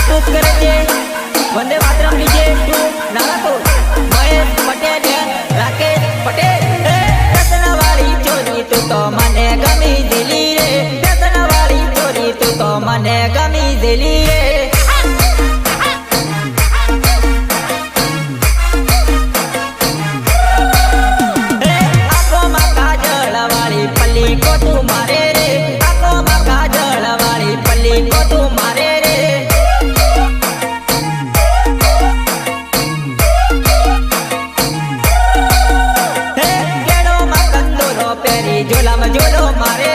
પ્રસ્તુત કરે છે વંદે માતરમ ડીજે નારાકોર મહેશ પટેલ રાકેશ પટેલ વ્યસનવાળી ચોરી તું તો મને ગમી દિલી રે વ્યસનવાળી ચોરી તું તો મને ગમી દિલી રે આંખોમાં કાજળવાળી પલ્લી કો તું મારે રે આંખોમાં કાજળવાળી પલ્લી કો તું મારે રે ઝોલામાં ઝોલો મારે